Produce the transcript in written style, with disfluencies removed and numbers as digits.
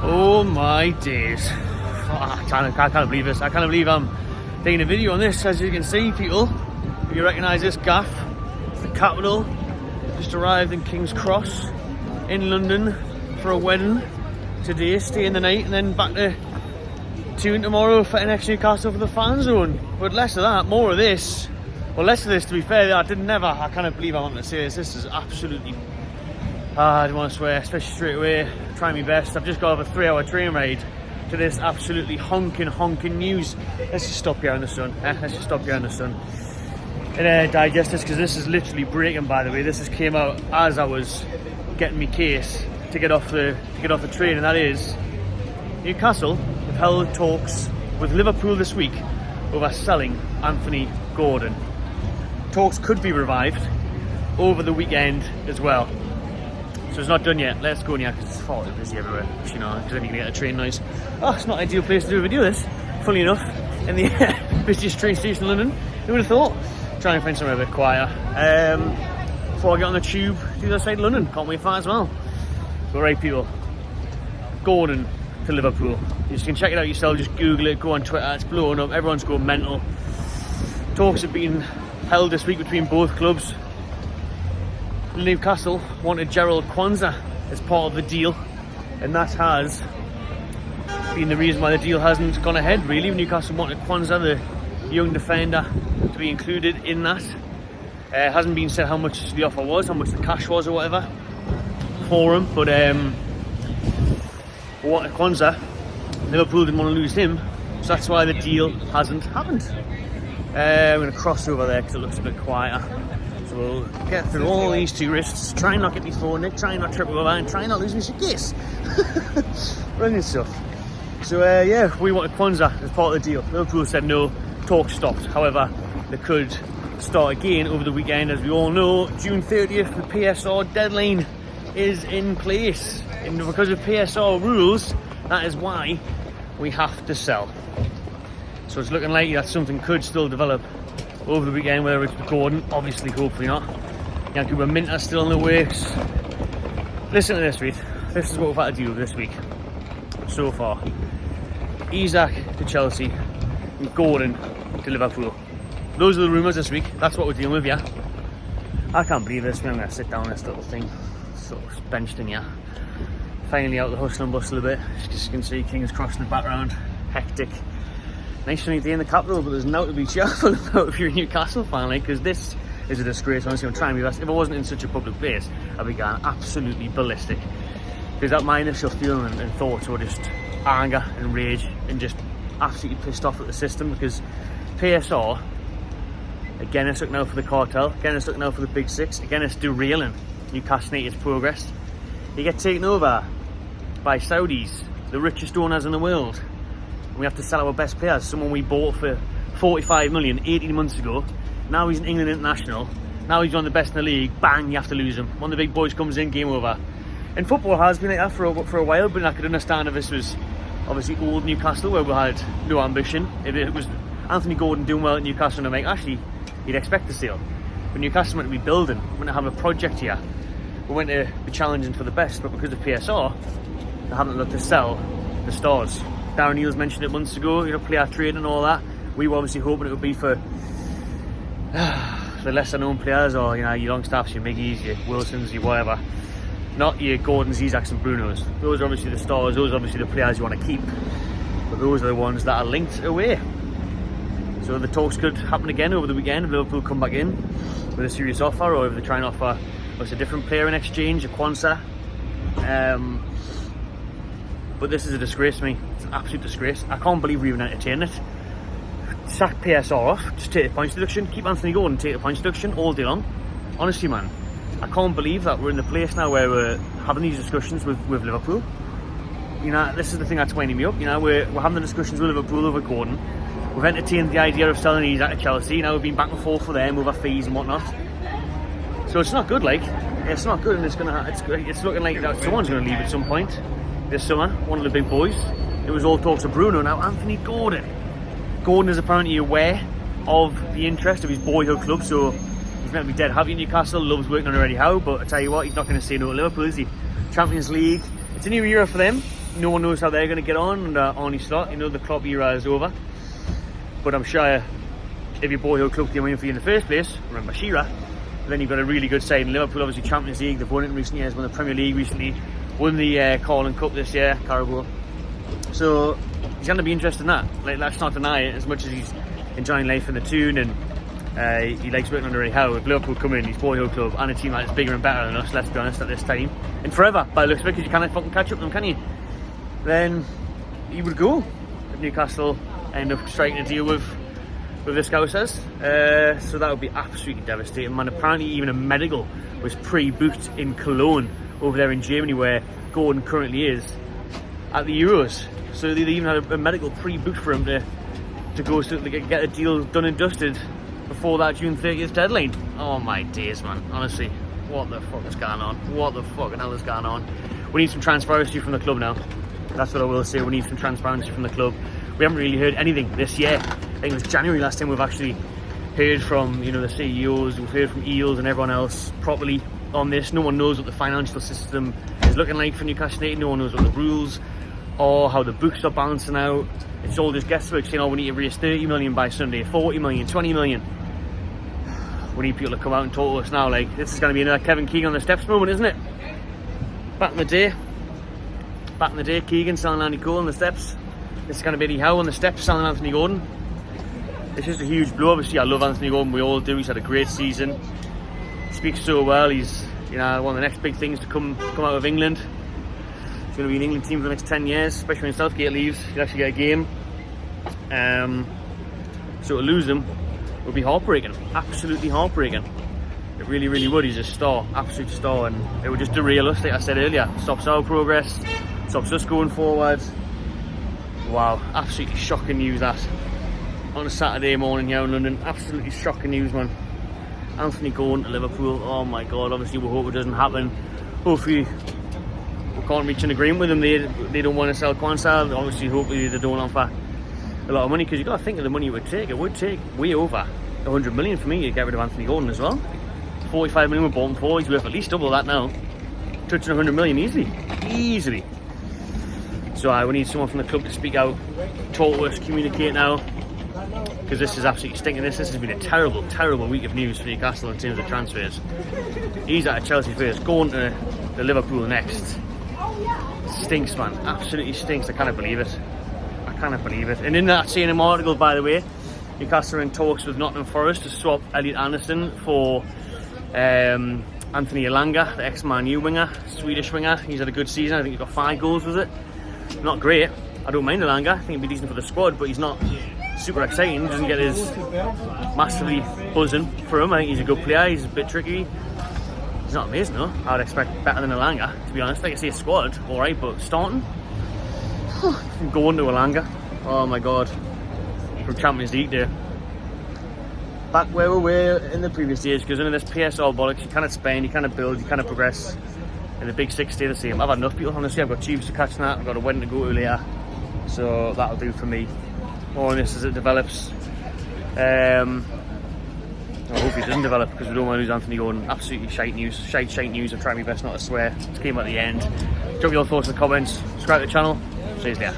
Oh my days. I can't believe this. I can't believe I'm taking a video on this. As you can see, people, if you recognise this gaff, it's the capital. Just arrived in King's Cross in London for a wedding today, staying the night, and then back to tune tomorrow for next Newcastle for the fan zone. But less of that, more of this. Well, less of this, to be fair. I can't believe I wanted to say this. This is absolutely, I don't want to swear, especially straight away. Trying my best. I've just got off a 3-hour train ride to this absolutely honking news. Let's just stop here in the sun. Let's just stop here in the sun and digest this, because this is literally breaking. By the way, this has came out as I was getting my case to get off the train, and that is Newcastle have held talks with Liverpool this week over selling Anthony Gordon. Talks could be revived over the weekend as well. So it's not done yet. Let's go now, because it's far too busy everywhere. You know, because then you can get a train noise. Oh, it's not an ideal place to do a video this. Funny enough, in the busiest train station in London. Who would have thought? Try and find somewhere a bit quieter. Before I get on the tube to the other side of London. Can't wait for that as well. But right, people. Gordon to Liverpool. You can check it out yourself. Just Google it. Go on Twitter. It's blowing up. Everyone's going mental. Talks have been held this week between both clubs. Newcastle wanted Gerald Kwanzaa as part of the deal, and that has been the reason why the deal hasn't gone ahead, really. Newcastle wanted Kwanzaa, the young defender, to be included in that. It hasn't been said how much the offer was, how much the cash was or whatever for him, but we wanted Kwanzaa. Liverpool didn't want to lose him, so that's why the deal hasn't happened. I'm going to cross over there because it looks a bit quieter. We'll get through all these tourists, try and not get me thrown in, try and not trip over, and try and not lose my suitcase. Brilliant stuff. So yeah, we wanted Kwanzaa as part of the deal. Liverpool said no, talk stopped. However, they could start again over the weekend. As we all know, June 30th, the PSR deadline is in place. And because of PSR rules, that is why we have to sell. So it's looking like that something could still develop over the weekend, whether it's with Gordon, obviously, hopefully not. Yankuba Minta's still in the works. Listen to this, Reed. This is what we've had to do this week so far. Isak to Chelsea and Gordon to Liverpool. Those are the rumours this week. That's what we're dealing with, yeah. I can't believe this. I'm going to sit down this little thing, sort of benched in here. Finally out the hustle and bustle a bit. As you can see, King's Cross in the background. Hectic. Nice sunny day in the capital, but there's now to be cheerful about if you're a Newcastle fan, like, because this is a disgrace. Honestly, I'm trying my best. If I wasn't in such a public place, I'd be going absolutely ballistic. Because that my initial feeling and thoughts were just anger and rage and just absolutely pissed off at the system, because PSR, again, it's looking out for the cartel, again, it's looking out for the Big Six, again, it's derailing Newcastle United's progress. You get taken over by Saudis, the richest owners in the world. We have to sell our best players, someone we bought for 45 million 18 months ago. Now he's an England international. Now he's one of the best in the league. Bang, you have to lose him. One of the big boys comes in, game over. And football has been like that for a while, but I could understand if this was obviously old Newcastle, where we had no ambition. If it was Anthony Gordon doing well at Newcastle, and I'm like, actually, you'd expect the sale. But Newcastle meant to be building, we're meant to have a project here. We're meant to be challenging for the best, but because of PSR, they haven't looked to sell the stars. Darren Neal's mentioned it months ago, you know, player trade and all that. We were obviously hoping it would be for the lesser known players, or, you know, your Longstaffs, your Miggies, your Wilsons, your whatever. Not your Gordons, Isaks and Brunos. Those are obviously the stars, those are obviously the players you want to keep. But those are the ones that are linked away. So the talks could happen again over the weekend if Liverpool come back in with a serious offer, or if they try and offer us a different player in exchange, a Kwanzaa. But this is a disgrace to me. It's an absolute disgrace. I can't believe we're even entertaining it. Sack PSR off, just take the points deduction, keep Anthony Gordon, take the points deduction all day long. Honestly, man, I can't believe that we're in the place now where we're having these discussions with Liverpool. You know, this is the thing that's winding me up. You know, we're having the discussions with Liverpool over Gordon. We've entertained the idea of selling these out of Chelsea. Now we've been back and forth for them over fees and whatnot. So it's not good, like. It's not good, and it's looking like that someone's going to leave at some point this summer, one of the big boys. It was all talks of Bruno, now Anthony Gordon. Gordon is apparently aware of the interest of his boyhood club, so he's meant to be dead happy in Newcastle, loves working on Eddie Howe, but I tell you what, he's not going to say no to Liverpool, is he? Champions League, it's a new era for them. no one knows how they're going to get on under Arne Slot. You know, the Klopp era is over. But I'm sure if your boyhood club came in for you in the first place, remember Shearer, then you've got a really good side in Liverpool. Obviously Champions League, they've won it in recent years, won the Premier League recently, won the Carling Cup this year, Carabao. So he's going to be interested in that. Like, let's not deny it, as much as he's enjoying life in the tune and he likes working under Eddie Howe. If Liverpool come in, his boyhood club, and a team that's bigger and better than us, let's be honest, at this time, and forever, by the looks of it, because you can't fucking catch up with them, can you? Then he would go if Newcastle end up striking a deal with the Scousers. So that would be absolutely devastating, man. Apparently even a medical was pre-booked in Cologne over there in Germany, where Gordon currently is at the Euros. So they even had a medical pre-booked for him to go so they could get a deal done and dusted before that June 30th deadline. Oh my days, man. Honestly, what the fuck is going on? What the fucking hell is going on? We need some transparency from the club now. That's what I will say. We need some transparency from the club. We haven't really heard anything this year. I think it was January last time we've actually heard from, you know, the CEOs, we've heard from Eels and everyone else properly on this. No one knows what the financial system is looking like for Newcastle United. No one knows what the rules or how the books are balancing out. It's all just guesswork, saying, oh, we need to raise 30 million by Sunday, 40 million, 20 million. We need people to come out and talk to us now. Like, this is going to be another Kevin Keegan on the steps moment, isn't it? Back in the day, Keegan selling Andy Cole on the steps. This is going to be Eddie Howe on the steps selling Anthony Gordon. It's just a huge blow. Obviously, I love Anthony Gordon. We all do. He's had a great season. He speaks so well. He's, you know, one of the next big things to come out of England. He's going to be an England team for the next 10 years, especially when Southgate leaves. He'll actually get a game. So to lose him would be heartbreaking. Absolutely heartbreaking. It really, really would. He's a star, absolute star, and it would just derail us, like I said earlier. Stops our progress, stops us going forward. Wow, absolutely shocking news that. On a Saturday morning here in London, absolutely shocking news, man. Anthony Gordon to Liverpool, oh my god, obviously we hope it doesn't happen. Hopefully we can't reach an agreement with them. They don't want to sell Quansah. Obviously, hopefully they don't offer a lot of money, because you've got to think of the money it would take. It would take way over 100 million for me to get rid of Anthony Gordon as well. 45 million we bought him for. He's worth at least double that now. Touching 100 million easily. So we need someone from the club to speak out, talk to us, communicate now, because this is absolutely stinking. This has been a terrible, terrible week of news for Newcastle in terms of transfers. He's out of Chelsea first, going to the Liverpool next. Stinks, man. Absolutely stinks. I cannot believe it. And in that same article, by the way, Newcastle are in talks with Nottingham Forest to swap Elliot Anderson for Anthony Elanga, the ex-Man U winger, Swedish winger. He's had a good season. I think he got 5 goals, was it? Not great. I don't mind Elanga. I think he'd be decent for the squad, but he's not super exciting. He doesn't get his massively buzzing for him. I think he's a good player. He's a bit tricky. He's not amazing though. I'd expect better than Elanga, to be honest. Like I say, squad, alright, but starting? Going to Elanga. Oh my god. From Champions League there. Back where we were in the previous days, because under this PSR bollocks, you cannot spend, you cannot build, you cannot progress. And the big 6 stay the same. I've had enough, people, honestly. I've got tubes to catch that. I've got a wedding to go to later. So that'll do for me. More on this as it develops. I hope it doesn't develop, because we don't want to lose Anthony Gordon. Absolutely shite news. Shite news. I'm trying my best not to swear. It came at the end. Drop your thoughts in the comments. Subscribe to the channel. See you later.